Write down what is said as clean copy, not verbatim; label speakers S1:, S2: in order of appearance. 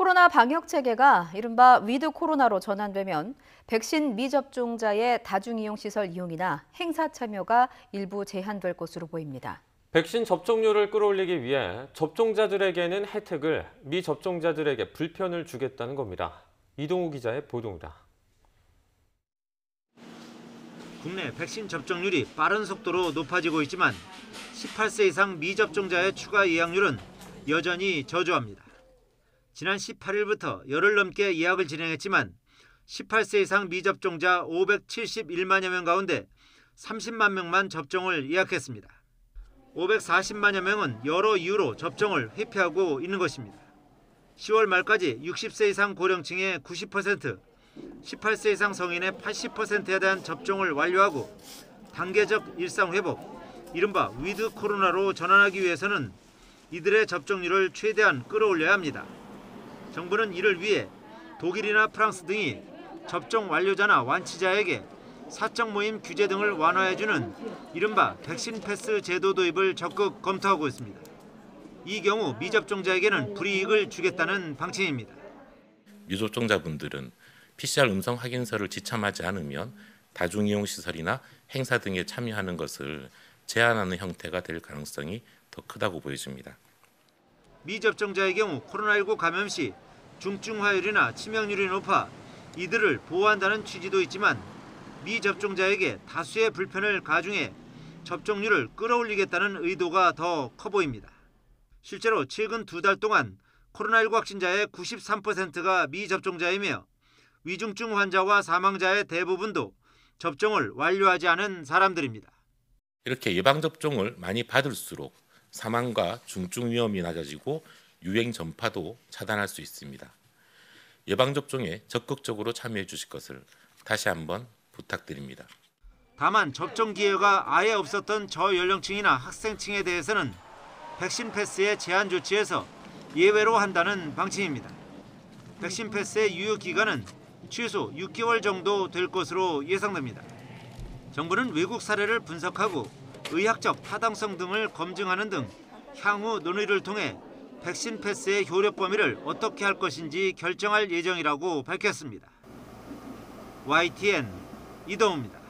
S1: 코로나 방역 체계가 이른바 위드 코로나로 전환되면 백신 미접종자의 다중이용시설 이용이나 행사 참여가 일부 제한될 것으로 보입니다.
S2: 백신 접종률을 끌어올리기 위해 접종자들에게는 혜택을, 미접종자들에게 불편을 주겠다는 겁니다. 이동우 기자의 보도입니다.
S3: 국내 백신 접종률이 빠른 속도로 높아지고 있지만 18세 이상 미접종자의 추가 예약률은 여전히 저조합니다. 지난 18일부터 열흘 넘게 예약을 진행했지만 18세 이상 미접종자 571만여 명 가운데 30만 명만 접종을 예약했습니다. 540만여 명은 여러 이유로 접종을 회피하고 있는 것입니다. 10월 말까지 60세 이상 고령층의 90%, 18세 이상 성인의 80%에 대한 접종을 완료하고 단계적 일상 회복, 이른바 위드 코로나로 전환하기 위해서는 이들의 접종률을 최대한 끌어올려야 합니다. 정부는 이를 위해 독일이나 프랑스 등이 접종 완료자나 완치자에게 사적 모임 규제 등을 완화해주는 이른바 백신 패스 제도 도입을 적극 검토하고 있습니다. 이 경우 미접종자에게는 불이익을 주겠다는 방침입니다.
S4: 미접종자분들은 PCR 음성 확인서를 지참하지 않으면 다중이용시설이나 행사 등에 참여하는 것을 제한하는 형태가 될 가능성이 더 크다고 보여집니다.
S3: 미접종자의 경우 코로나19 감염 시 중증화율이나 치명률이 높아 이들을 보호한다는 취지도 있지만 미접종자에게 다수의 불편을 가중해 접종률을 끌어올리겠다는 의도가 더 커 보입니다. 실제로 최근 2달 동안 코로나19 확진자의 93%가 미접종자이며 위중증 환자와 사망자의 대부분도 접종을 완료하지 않은 사람들입니다.
S4: 이렇게 예방접종을 많이 받을수록 사망과 중증 위험이 낮아지고 유행 전파도 차단할 수 있습니다. 예방접종에 적극적으로 참여해 주실 것을 다시 한번 부탁드립니다.
S3: 다만 접종 기회가 아예 없었던 저연령층이나 학생층에 대해서는 백신 패스의 제한 조치에서 예외로 한다는 방침입니다. 백신 패스의 유효 기간은 최소 6개월 정도 될 것으로 예상됩니다. 정부는 외국 사례를 분석하고 의학적 타당성 등을 검증하는 등 향후 논의를 통해 백신 패스의 효력 범위를 어떻게 할 것인지 결정할 예정이라고 밝혔습니다. YTN 이동우입니다.